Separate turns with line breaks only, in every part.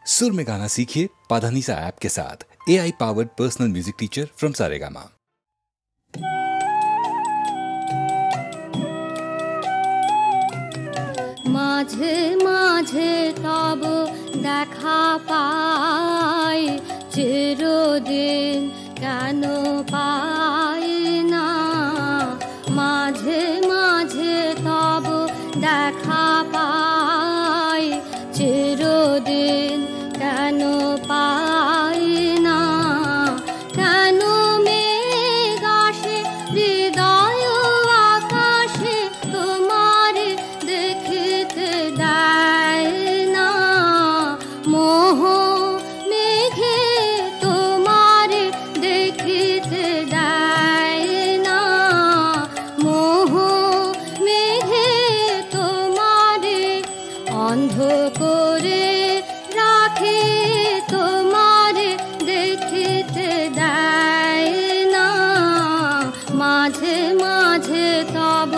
सुर में गाना सीखिए पाधानीसा ऐप के साथ। AI powered personal music teacher from Saregama.
माझे माझे तब দেখা পাই চিরদিন কেন পাই না মাঝে মাঝে তব দেখা পাই চিরদিন কেন পাই না কেন মেঘ আসে হৃদয় আকাশে তোমার দেখিতে দেয় না মোহ মেঘে তোমার দেখিতে দেয় না মোহ মেঘে তোমার অন্ধ করে রাখে তোমার দেখিতে দেয় না মাঝে মাঝে তব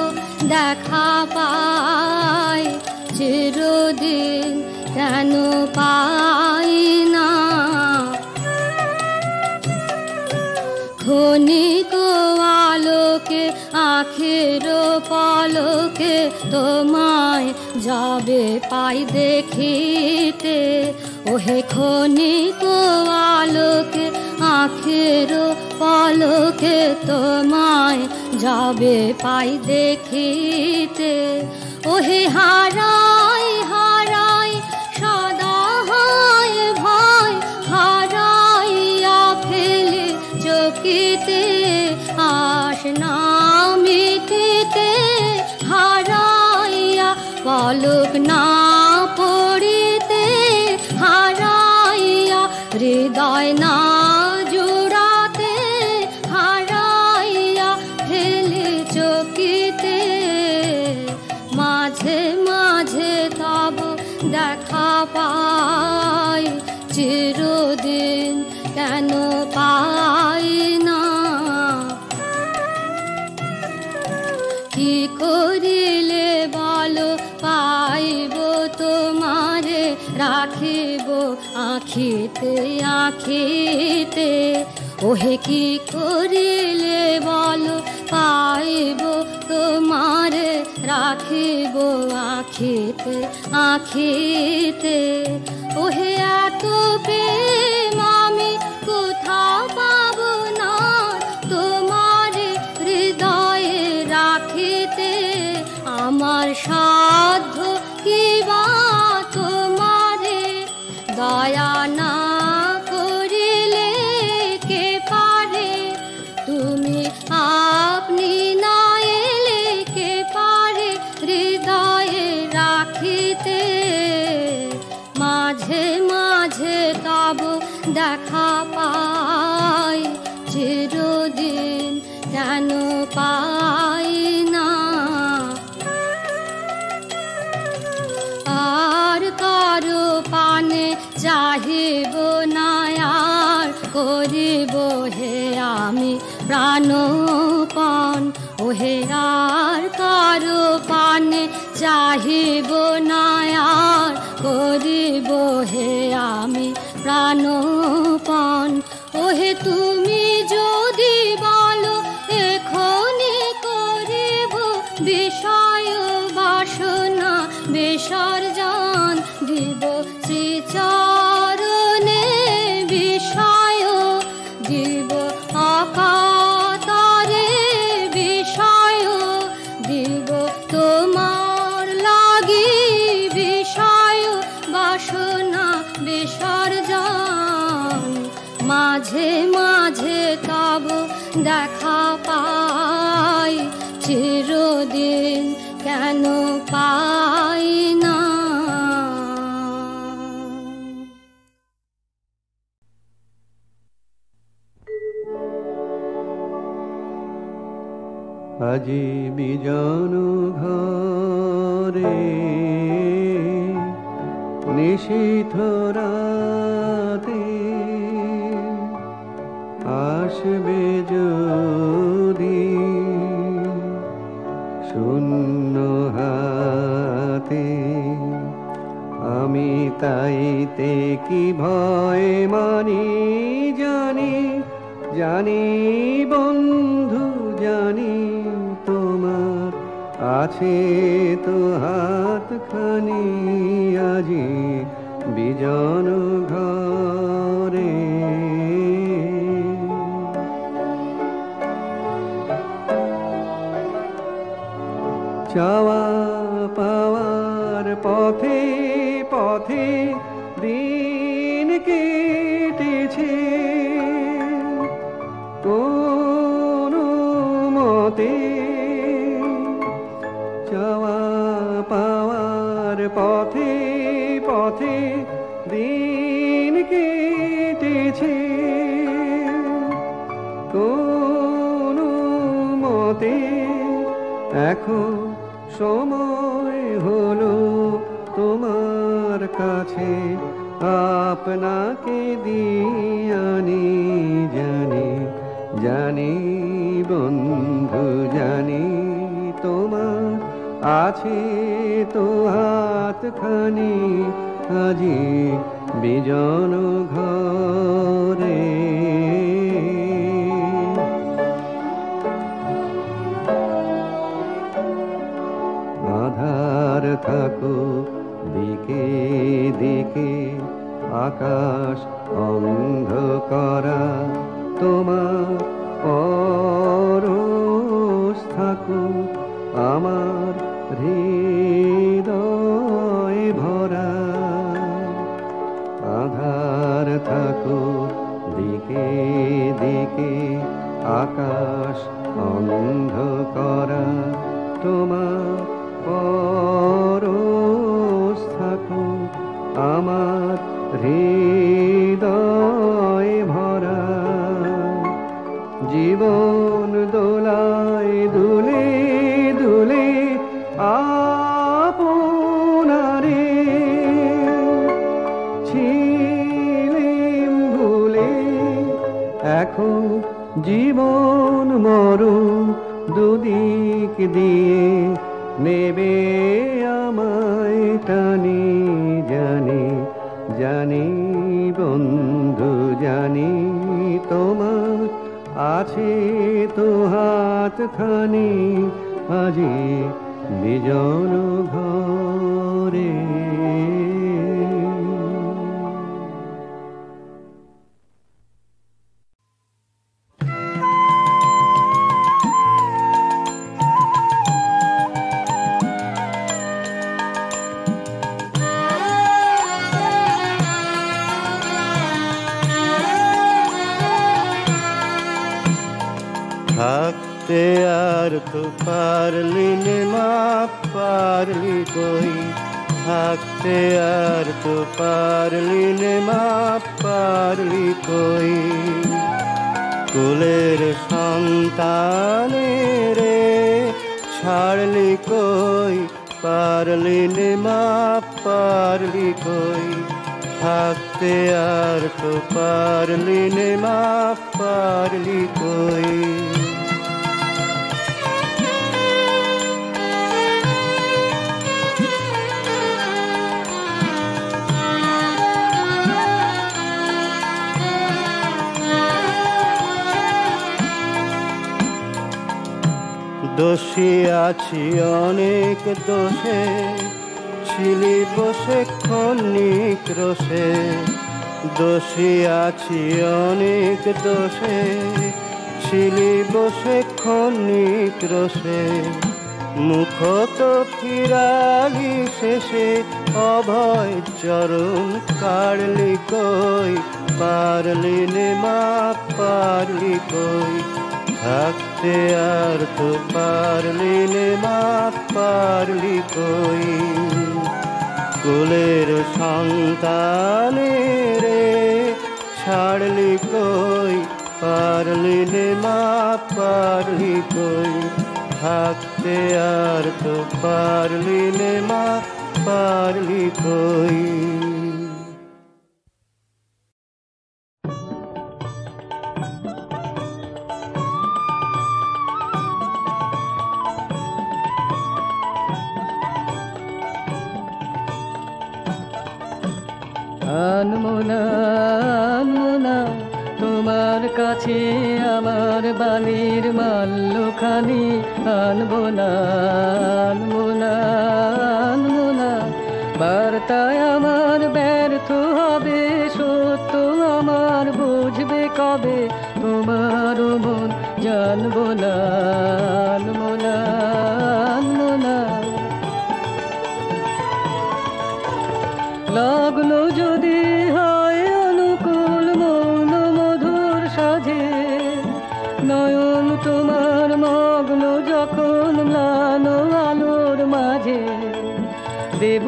দেখা পাই চিরদিন কেন পাই না ক্ষণিক আলোকে আখের পলকে তোমায় যাবে পাই দেখিতে ওহে ক্ষণিক আলোকে আখের পলকে তোমায় যাবে পাই দেখিতে ওহে হারাই হারাই সদা হয় ভয় হারাইয়া ফেলে চকিতে আশ না মিটিতে হারাইয়া পলক না পড়িতে হারাইয়া হৃদয় না জোড়াতে হারাইয়া ফেলে চকিতে মাঝে মাঝে তব দেখা পাই চিরদিন কেন পাই না কি করিলে বলো পাইব তোমারে রাখিব আখিতে আখিতে ওহে কি করিলে বলো পাইব তোমারে রাখিব আখিতে আখিতে ওহে এত প্রেম আমি কোথাও পাব না তোমারে হৃদয়ে রাখিতে আমার সাধ্য কি বা তোমারে দয়া না করিলে কে পারে তুমি আপনি না এলে কে পারে হৃদয়ে রাখিতে মাঝে মাঝে তব দেখা পাই চিরদিন কেন পাই না আর কারো পানে চাহিব না আর করিব হে আমি প্রাণপণ ওহে আর কারো পানে চাহিব না আর করিব হে আমি প্রাণপণ ওহে তুমি যদি বলো এখনি করিব বিষয় বাসনা বিসর্জন দিব শ্রীচরণে বিষয় দিব অকাতরে বিষয় দিব তোমার লাগি বিষয় বাসনা বিসর্জন মাঝে মাঝে তব দেখা পাই চিরদিন কেন পাই না
আজি বিজন ঘরে নিশীথ রাতে আসবে যদি শূন্য হাতে আমি তাইতে কি ভয় মানি জানি জানি বন্ধু জানি তোমার আছে তো হাতখানি আজি বিজন ঘরে চাওয়া পাওয়ার পথে পথে দিন কেটেছে কোনো মতে চাওয়া পাওয়ার পথে পথে দিন কেটেছে কোনো মতে এখন সময় হলো তোমার কাছে আপনাকে দিয়ানি জানি জানি বন্ধু জানি তোমার আছে তো হাতখানি আজি বিজন ঘরে আধার থাকো দিকে দিকে আকাশ অন্ধকারা তোমার পরশ থাকো আমার হৃদয় ভরা আধার থাকো দিকে দিকে আকাশ অন্ধকারা তোমার পরশ থাকো আমার হৃদয় ভরা জীবন দোলায় দুলে দুলে আপনারে ছিলেম ভুলে এখন জীবন মরণ দুদিক দিয়ে নেবে আমায় টানি জানি জানি বন্ধু জানি তোমার আছে তো হাতখানি আজি বিজন ঘরে
থাকতে আর তো পারলি নে মা পারলি কই থাকতে আর তো পারলি নে মা পারলি কই কুলের সন্তানে রে ছাড়লি কই পারলি নে মা পারলি কই থাকতে আর তো পারলি নে মা পারলি কই দোষী আছি অনেক দোষে ছিলি বসে ক্ষণিক রোষে দোষী আছি অনেক দোষে ছিলি বসে ক্ষণিক রোষে মুখ তো ফিরালি শেষে অভয় চরণ কাড়লি কই পারলি নে মা পারলি কই থাকতে আর তো পারলি নে মা পারলি কই কুলের সন্তানে রে ছাড়লি কই পারলি নে মা পারলি কই থাকতে আর তো পারলি নে মা পারলি কই
আনবো না আনবো না তোমার কাছে আমার বাণীর মাল্যখানি আনবো না আনবো না আনবো না বার্তায় আমার ব্যর্থ হবে সত্য আমার বুঝবে কবে তোমার মন জানবো না আনবো না আনবো না লগ্ন যদি হয় অনুকূল মৌন মধুর সাজে নয়ন তোমার মগ্ন যখন ম্লান আলোর মাঝে দেব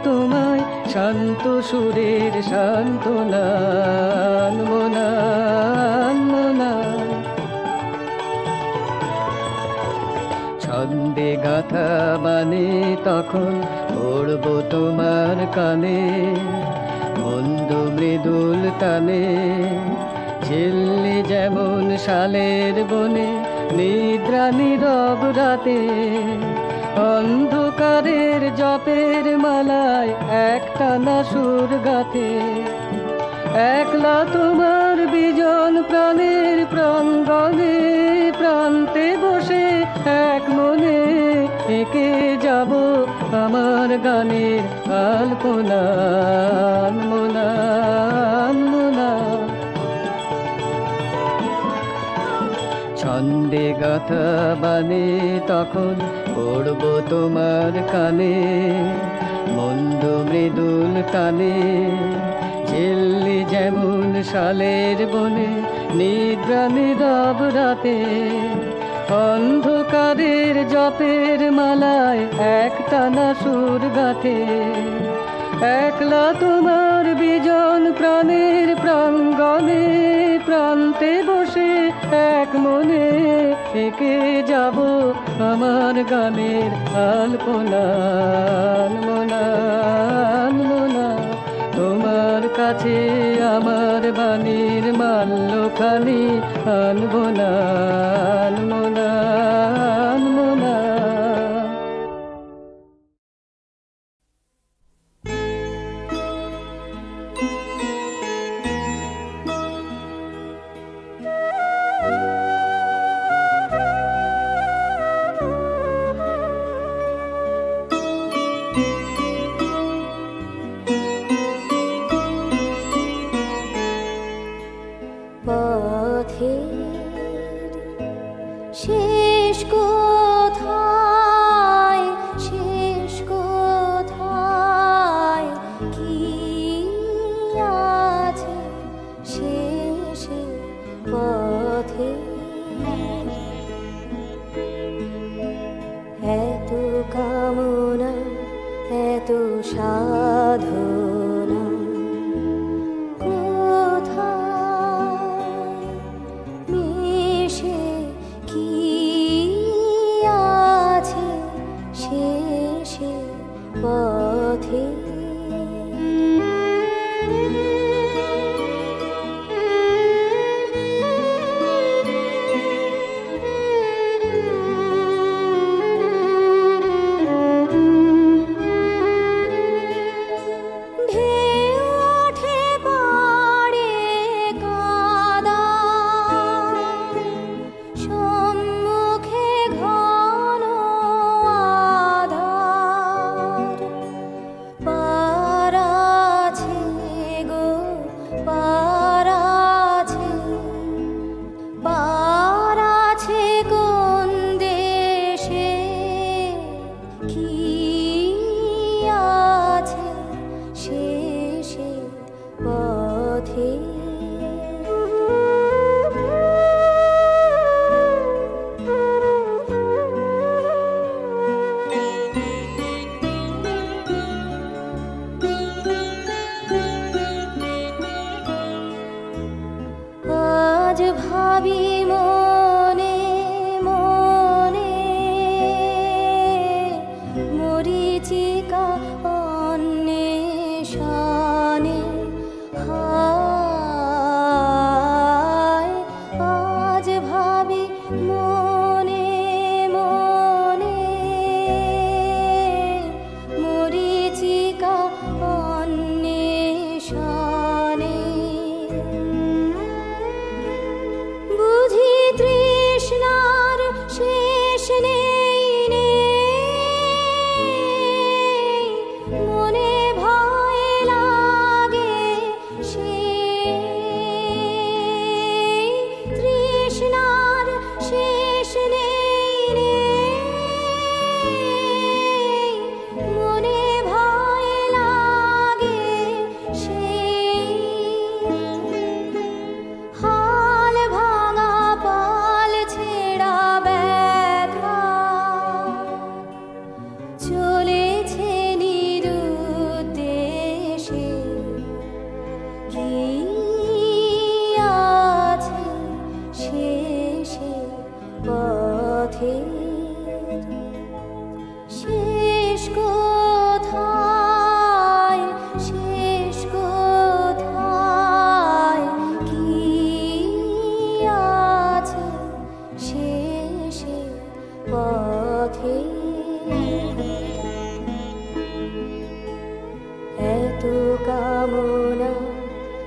তোমায় শান্ত সুরের সান্ত্বনা আনবো না আনবো না ছন্দে গাথা মানে তখন পড়ব তোমার কানে মন্দ মৃদুল তানে ঝিল্লি যেমন শালের বনে নিদ্রা নীরব রাতে অন্ধকারের জপের মালায় একটানা সুর গাথে একলা তোমার বিজন প্রাণের প্রাঙ্গণে প্রান্তে বসে এক মনে এঁকে যাব আমার গানের আলপনা আনবো না আনবো না ছন্দে গাথা বানে তখন পড়ব তোমার কানে মন্দ মৃদুল টানে ঝিল্লি যেমন শালের বনে নিদ্রা নীরব রাতে অন্ধকারের জপের মালায় একটানা সুর গাথে একলা তোমার বিজন প্রাণের প্রাঙ্গণে প্রান্তে বসে এক মনে এঁকে যাব আমার গানের আলপনা আনবো না আনবো না তোমার কাছে আমার বাণীর মাল্যখানি আনবো না আনবো না আনবো না
শেষ কোথায় কি আছে শেষে পথে এত কামনা এত সাধনা পথে আজ ভাবি মনে মনে মরিচিকা অন্বেষণে হায়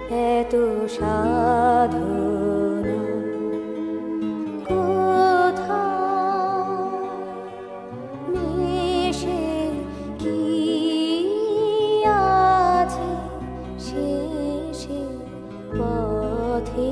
এত সাধনা কোথায় মিশে কি আছে শেষে পথে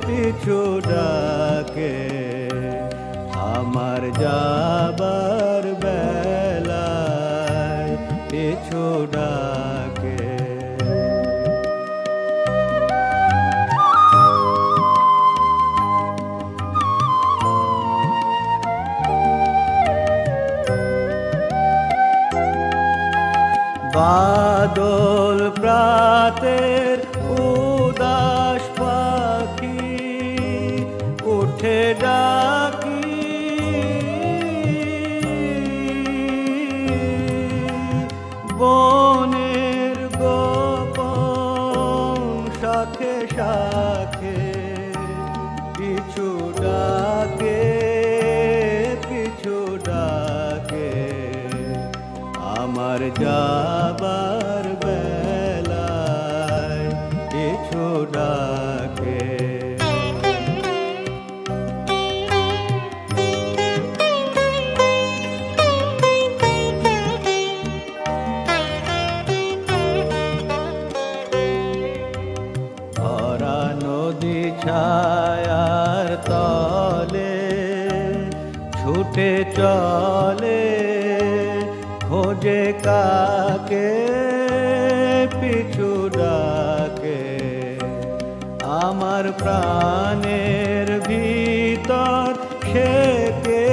পিছু ডাকে আমার যাবার বেলায় পিছু ডাকে বাদল প্রাতের উদাস পাখি উঠে ডাকি বনের গোপন শাখে শাখে পিছু ডাকে পিছু ডাকে আমার যাবার বেলায় পিছু ডাকে ভরা নদী ছায়ার তলে ছুটে চলে খোঁজে কাকে পিছু ডাকে আমার প্রাণের ভিতর থেকে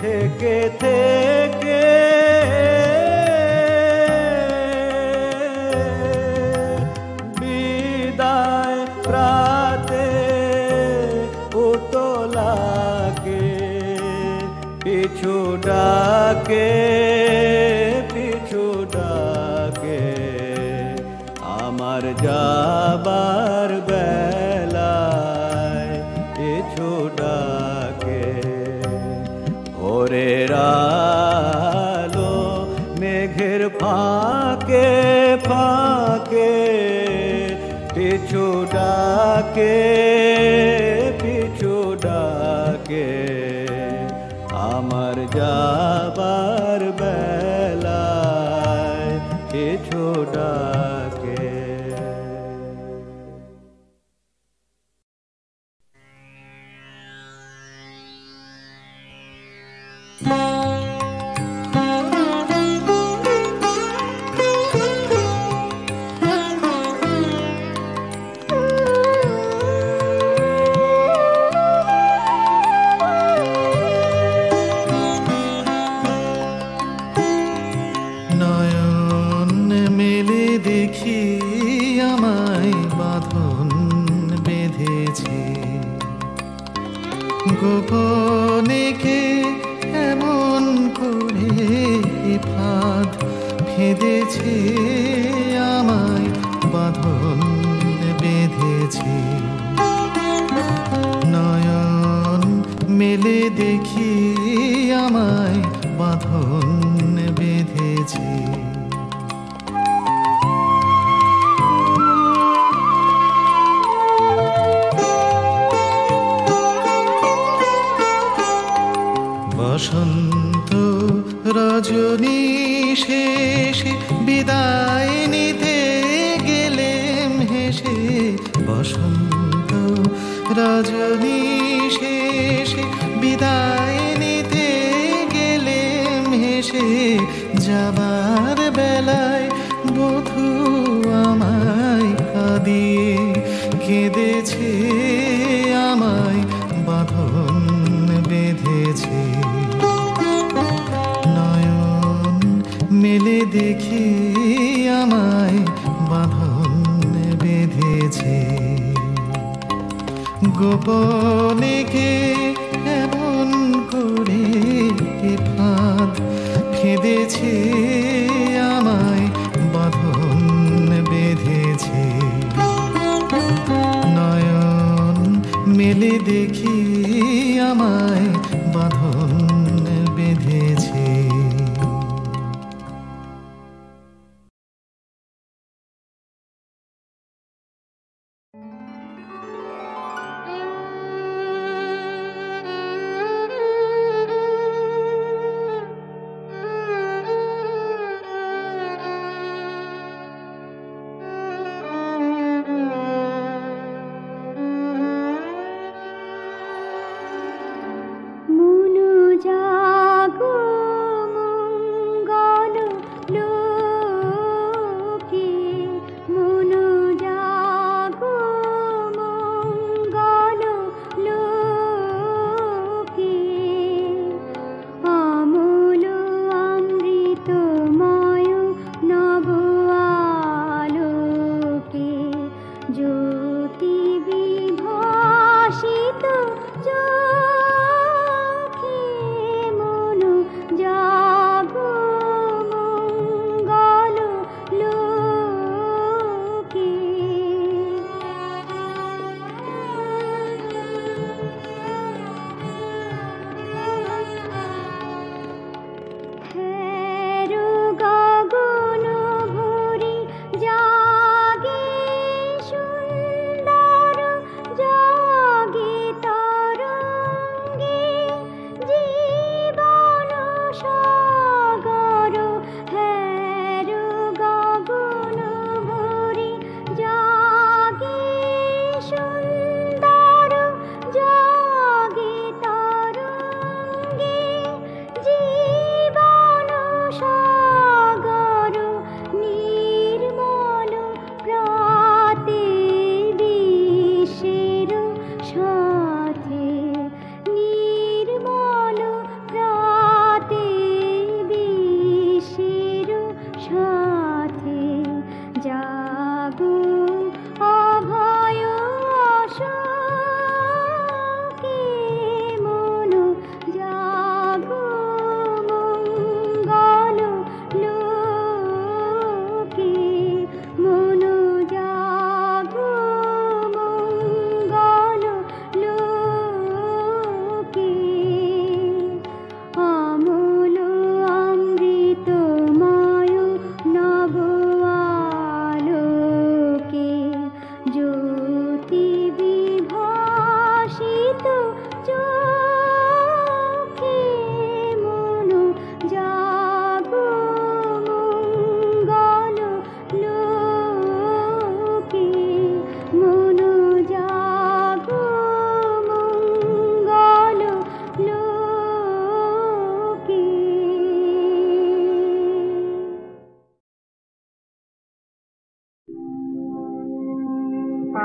থেকে থেকে বিদায় প্রাতে উতলাকে পিছু ডাকে পিছু ডাকে আমার যাবার বেলায় পিছু ডাকে ভোরের আলো মেঘের ফাঁকে ফাঁকে পিছু ডাকে পিছু ডাকে আমার যাবার বেলায় পিছু ডাকে
গোপনে কে এমন করে ফাঁদ ফেঁদেছে আমায় বাঁধন বেঁধেছে নয়ন মেলে দেখি আমায় বাঁধন বেঁধেছে বসন্ত রজনী শেষে বিদায় নিতে বসন্ত রজনী শেষে বিদায় নিতে গেলে হেসে যাবার বেলায় বধূ আমায় কাঁদিয়ে কেঁদেছে, আমায় বাঁধন বেঁধেছে। নয়ন মেলে দেখি আমায় বাঁধন বেঁধেছে। গোপনে কে এমন করে ফাঁদ ফেঁদেছে, আমায় বাঁধন বেঁধেছে। নয়ন মেলে দেখি আমায় বাঁধন বেঁধেছে।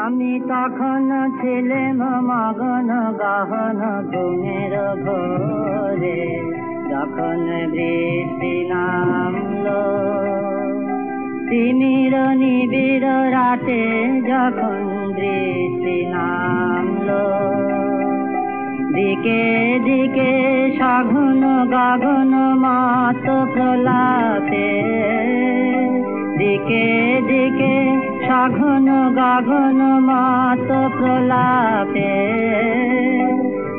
আমি তখন ছিলাম মগন গহন ঘুমের ঘোরে, যখন বৃষ্টি নামলো তিমির নিবিড় রাতে, যখন বৃষ্টি নামলো দিকে দিকে সঘন গগন মাত প্রলাপে, দিকে দিকে সঘন গগন মাত প্রলাপে,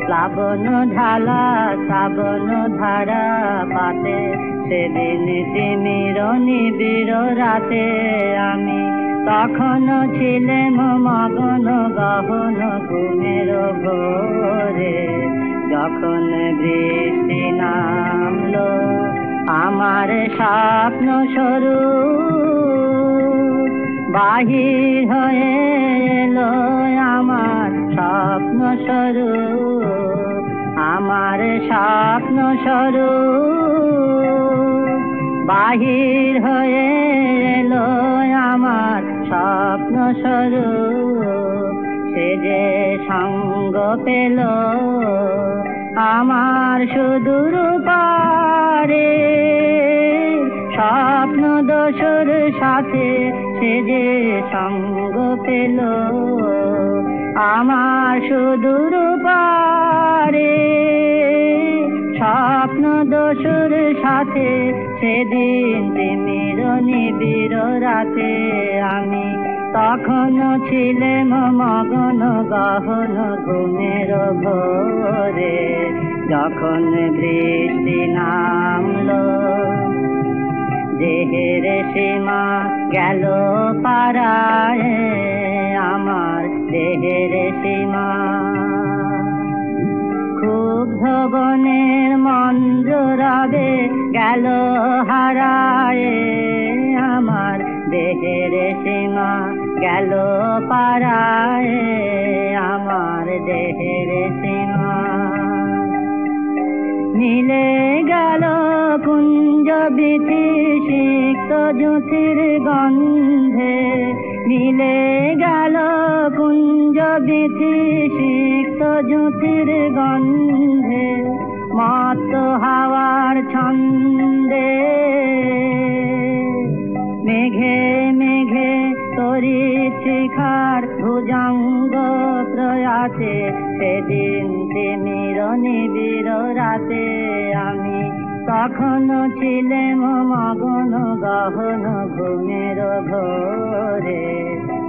প্লাবন ঢালা শ্রাবণ ধারা পাতে, সেদিন তিমির নিবিড় রাতে আমি তখন ছিলাম মগন গহন ঘুমের ঘোরে, যখন বৃষ্টি নামলো আমার স্বপ্ন স্বরূপ বাহির হয়ে এলো স্বরূপ আমার স্বপ্ন স্বরূপ বাহির হয়ে এলো আমার স্বপ্ন স্বরূপ সে যে সঙ্গ পেল আমার সুদূর পারে স্বপ্ন দোসর সাথে সে যে সঙ্গ পেল আমার সুদূর পারে স্বপ্ন দোসর সাথে সেদিন তিমির নিবিড় রাতে আমি তখনও ছিলাম মগন গহন ঘুমের ভোরে যখন বৃষ্টি নামলো দেহের সীমা গেল পারায় আমার দেহের সীমা ক্ষুব্ধ বনের মঞ্জুরাবে গেল হারায় আমার দেহের সীমা গেল পারায় আমার দেহের সীমা মিলে গেল কুঞ্জ বিথি সিক্ত জ্যোতির গন্ধে মিলে গেল কুঞ্জ বিথি সিক্ত জ্যোতির গন্ধে মত হাওয়ার ছন্দে মেঘে মেঘে তরিত শিখার ভুজঙ্গ প্রয়াতে সেদিন তিমির নিবিড় রাতে আমি তখনও ছিলাম মগন গহন ঘুমের ভোরে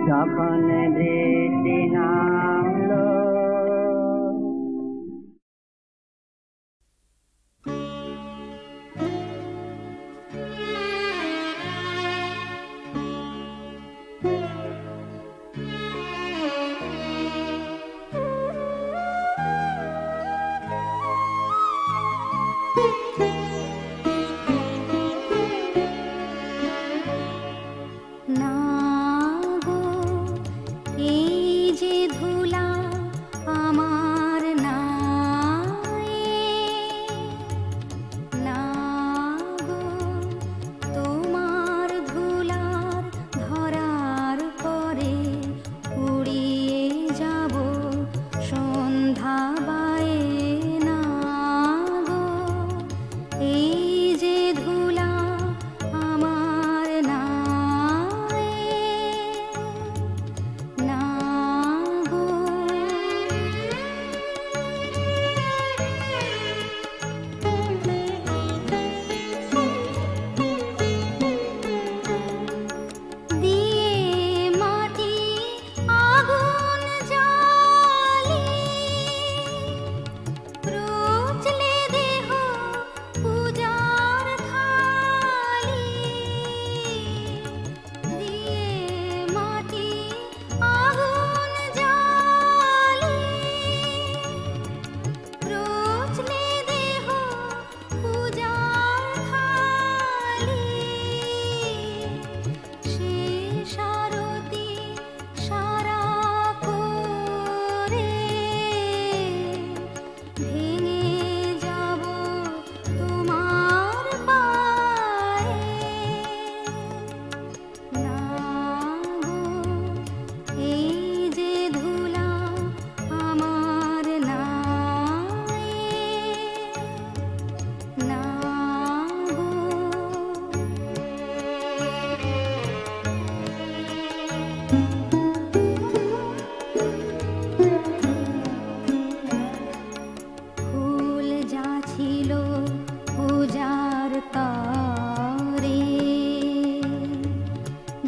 যখন বৃষ্টি নামলো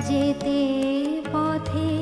যেতে পথে